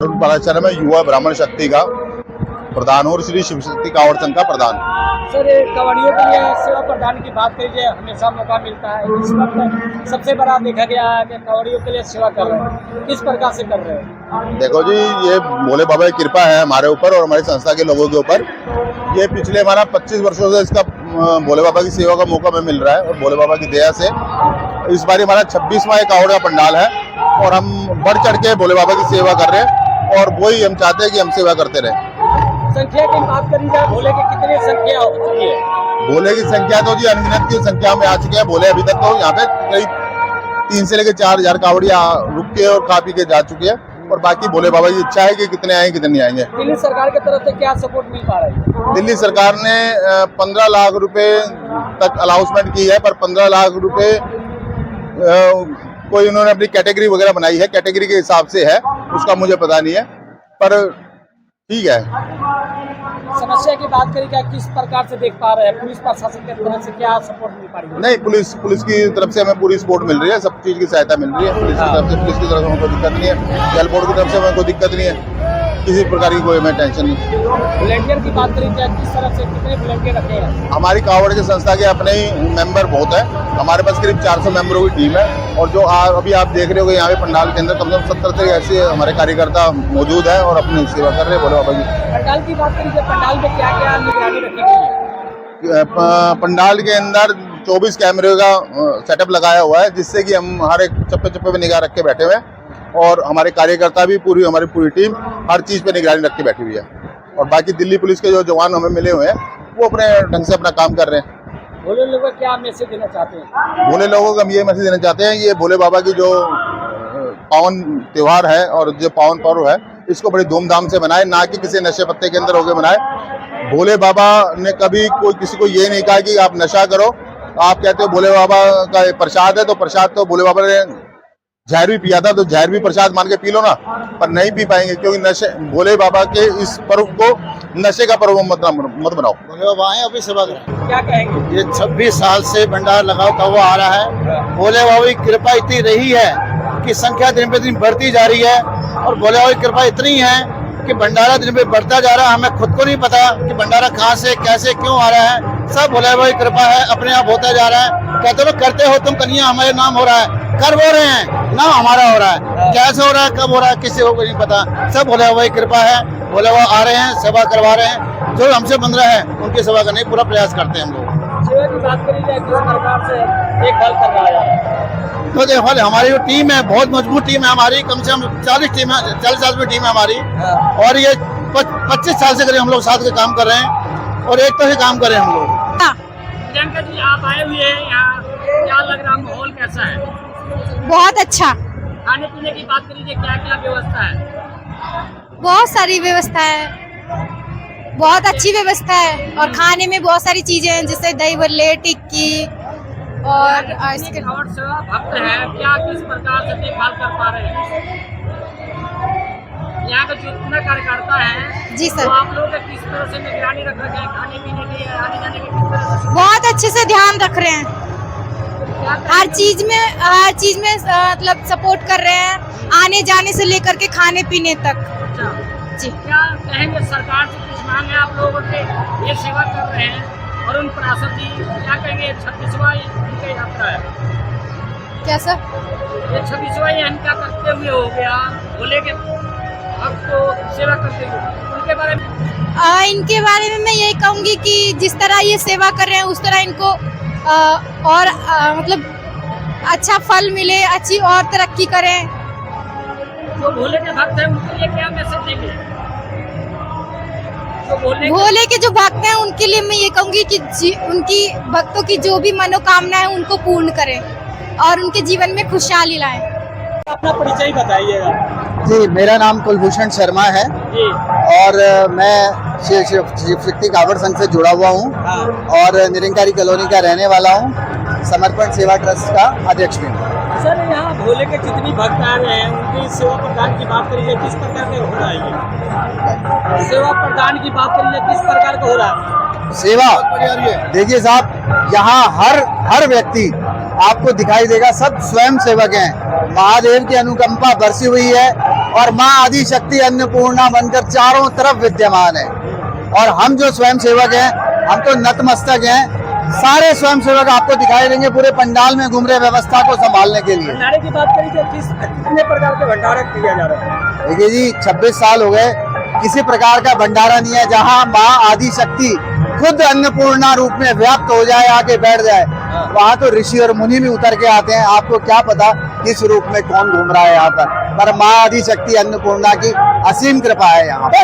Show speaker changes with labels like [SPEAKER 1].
[SPEAKER 1] पालाचरण में युवा ब्राह्मण शक्ति का प्रधान और श्री शिव शक्ति कांवड़ संघ का प्रधान।
[SPEAKER 2] सर, कांवड़ियों के लिए सेवा प्रदान की बात करिए, हमेशा मौका मिलता है। इस वक्त सबसे बड़ा देखा गया है कि कांवड़ियों के लिए सेवा कर रहे हैं, किस प्रकार से कर रहे हैं?
[SPEAKER 1] देखो जी, ये भोले बाबा की कृपा है हमारे ऊपर और हमारी संस्था के लोगों के ऊपर। ये पिछले हमारा 25 वर्षों से इसका भोले बाबा की सेवा का मौका हमें मिल रहा है और भोले बाबा की दया से इस बार हमारा 26वां कांवड़ का पंडाल है और हम बढ़ चढ़ के भोले बाबा की सेवा कर रहे हैं और वही हम चाहते हैं कि हम सेवा करते रहें।
[SPEAKER 2] संख्या की बात करी जाए, भोले की कितनी संख्या हो चुकी है?
[SPEAKER 1] भोले की संख्या तो जी अनगिनत की संख्या में आ चुके हैं। भोले अभी तक तो यहाँ पे करीब 3 से लेकर 4,000 कांवड़िया रुक के और खा पी के जा चुके हैं और बाकी भोले बाबा की इच्छा है कि कितने आएंगे कितने नहीं आएंगे।
[SPEAKER 2] दिल्ली सरकार की तरफ से क्या सपोर्ट मिल पा रहा है?
[SPEAKER 1] दिल्ली सरकार ने 15 लाख रुपए तक अलाउंसमेंट की है, पर 15 लाख रुपए कोई उन्होंने अपनी कैटेगरी वगैरह बनाई है, कैटेगरी के हिसाब से है, उसका मुझे पता नहीं है, पर ठीक है।
[SPEAKER 2] समस्या की बात करी जाए, किस प्रकार से देख पा रहे हैं? पुलिस प्रशासन की तरफ से क्या सपोर्ट मिल पा रही है?
[SPEAKER 1] नहीं, पुलिस की तरफ से हमें पूरी सपोर्ट मिल रही है, सब चीज की सहायता मिल रही है। पुलिस की तरफ से हमें कोई दिक्कत नहीं है, जल बोर्ड की तरफ से हमें कोई दिक्कत नहीं है, किसी प्रकार की कोई हमें टेंशन नहीं।
[SPEAKER 2] वॉलंटियर की बात करी जाए, किस तरह से कितने वॉलंटियर रखे हैं?
[SPEAKER 1] हमारी कांवड़ की संस्था के अपने ही मेंबर बहुत है, हमारे पास करीब 400 मेंबरों की टीम है और जो अभी आप देख रहे हो यहाँ पे पंडाल के अंदर कम से कम 70 से ऐसे हमारे कार्यकर्ता मौजूद है और अपनी सेवा कर रहे हैं भोले बाबा की।
[SPEAKER 2] पंडाल की बात करी जाए, पंडाल में क्या क्या निगरानी रखी गई है?
[SPEAKER 1] पंडाल के अंदर 24 कैमरे का सेटअप लगाया हुआ है, जिससे कि हम हर एक चप्पे चप्पे पे निगाह रख के बैठे हुए हैं और हमारे कार्यकर्ता भी हमारी पूरी टीम हर चीज पे निगरानी रख के बैठी हुई है। और बाकी दिल्ली पुलिस के जो जवान हमें मिले हुए हैं वो अपने ढंग से अपना काम कर रहे हैं।
[SPEAKER 2] भोले लोगों को क्या मैसेज देना चाहते हैं?
[SPEAKER 1] भोले लोगों को हम ये मैसेज देना चाहते हैं, ये भोले बाबा की जो पावन त्योहार है और जो पावन पर्व है, इसको बड़ी धूमधाम से मनाए, ना कि किसी नशे पत्ते के अंदर होकर मनाए। भोले बाबा ने कभी कोई किसी को ये नहीं कहा कि आप नशा करो। आप कहते हो भोले बाबा का प्रसाद है, तो प्रसाद तो भोले बाबा ने जहर भी पिया था, तो जहर भी प्रसाद मान के पी लो ना, पर नहीं पी पाएंगे क्योंकि नशे भोले बाबा के इस पर्व को नशे का पर्व मत बनाओ।
[SPEAKER 3] भोले बाबा आए अभी सेवा करें।
[SPEAKER 2] क्या कहेंगे?
[SPEAKER 3] ये 26 साल से भंडार लगाता हुआ आ रहा है। भोले बाबा की कृपा इतनी रही है कि संख्या दिन पे दिन बढ़ती जा रही है और भोले बाबा की कृपा इतनी है कि भंडारा दिन पे बढ़ता जा रहा है। हमें खुद को नहीं पता कि भंडारा कहाँ से कैसे क्यों आ रहा है, सब भोले बाबा की कृपा है, अपने आप होता जा रहा है। कहते लोग करते हो तुम कन्या, हमारे नाम हो रहा है, कर वो रहे हैं, नाम हमारा हो रहा है, कैसे हो रहा है, कब हो रहा है, किसी को नहीं पता, सब भोले बाबा की कृपा है। भोले बाबा आ रहे हैं, सेवा करवा रहे हैं, जो हमसे बन रहा है उनकी सेवा करने का पूरा प्रयास करते हैं हम लोग।
[SPEAKER 2] सेवा की बात करी जाए, किस प्रकार से देखभाल कर रहा है?
[SPEAKER 3] तो देखो हमारी जो टीम है बहुत मजबूत टीम है हमारी, कम से कम 40 साल में टीम है हमारी और ये 25 साल से करीब हम लोग साथ के काम कर रहे हैं और एक तरह से काम कर रहे हैं हम लोग।
[SPEAKER 2] प्रियंका जी, आप आए हुए हैं यहाँ, क्या लग रहा, माहौल कैसा है?
[SPEAKER 4] बहुत अच्छा।
[SPEAKER 2] खाने पीने की बात करिए, क्या क्या व्यवस्था है?
[SPEAKER 4] बहुत सारी व्यवस्था है, बहुत अच्छी व्यवस्था है और खाने में बहुत सारी चीजें हैं, जैसे दही भल्ले, टिक्की और आइसक्रीम।
[SPEAKER 2] कांवड़ सेवा भक्त है, क्या किस प्रकार से देखभाल कर पा रहे हैं? यहाँ का जो इतना कार्यकर्ता है
[SPEAKER 4] जी सर,
[SPEAKER 2] तो आप लोग किस तरह से निगरानी रख रहे हैं, खाने पीने की, आने जाने की किस तरह से?
[SPEAKER 4] बहुत अच्छे से ध्यान रख रहे हैं,
[SPEAKER 2] क्या
[SPEAKER 4] हर चीज में मतलब सपोर्ट कर रहे हैं, आने जाने से लेकर के खाने पीने तक।
[SPEAKER 2] अच्छा,
[SPEAKER 4] जी,
[SPEAKER 2] क्या कहेंगे? सरकार से कुछ मांग है आप लोगों के, ये सेवा कर रहे हैं और उन प्रशासन जी क्या कहेंगे? 26वां इनका यात्रा है,
[SPEAKER 4] क्या सर?
[SPEAKER 2] ये 26वां इनका करते हुए हो गया, भोले के भक्त को सेवा करते हुए, उनके बारे में
[SPEAKER 4] इनके बारे में मैं यही कहूँगी कि जिस तरह ये सेवा कर रहे हैं उस तरह इनको और मतलब अच्छा फल मिले, अच्छी और तरक्की करें।
[SPEAKER 2] जो भोले के भक्त हैं उनके लिए क्या मैसेज देंगे? जो
[SPEAKER 4] भोले के जो भक्त हैं उनके लिए मैं ये कहूँगी कि उनकी भक्तों की जो भी मनोकामना है उनको पूर्ण करें और उनके जीवन में खुशहाली लाएं।
[SPEAKER 2] अपना परिचय बताइएगा।
[SPEAKER 3] जी, मेरा नाम कुलभूषण शर्मा है
[SPEAKER 2] जी,
[SPEAKER 3] और मैं शिव शक्ति कांवड़ संघ से जुड़ा हुआ हूँ
[SPEAKER 2] हाँ।
[SPEAKER 3] और निरंकारी कॉलोनी का रहने वाला हूँ, समर्पण सेवा ट्रस्ट का अध्यक्ष भी हूँ।
[SPEAKER 2] सर, यहाँ भोले के जितनी भक्त आ रहे हैं उनकी सेवा प्रदान की बात करिए, किस प्रकार का हो रहा है? ये सेवा प्रदान की बात करिए, किस प्रकार का हो रहा है?
[SPEAKER 3] सेवा देखिए साहब, यहाँ हर व्यक्ति आपको दिखाई देगा सब स्वयं सेवक हैं। महादेव की अनुकंपा बरसी हुई है और माँ आदि शक्ति अन्नपूर्णा बनकर चारों तरफ विद्यमान है। और हम जो स्वयं सेवक हैं, हम तो नतमस्तक हैं। सारे स्वयं सेवक आपको दिखाई देंगे पूरे पंडाल में घूम रहे व्यवस्था को संभालने के लिए।
[SPEAKER 2] भंडारे की बात करें तो कितने प्रकार के भंडारे किया जा रहा है?
[SPEAKER 3] देखिए जी, 26 साल हो गए, किसी प्रकार का भंडारा नहीं है जहां माँ आदि शक्ति खुद अन्नपूर्णा रूप में व्याप्त हो जाए, आके बैठ जाए। वहां तो ऋषि और मुनि भी उतर के आते हैं। आपको क्या पता किस रूप में कौन घूम रहा है यहाँ पर माँ आदि शक्ति अन्नपूर्णा की असीम कृपा है यहाँ पर।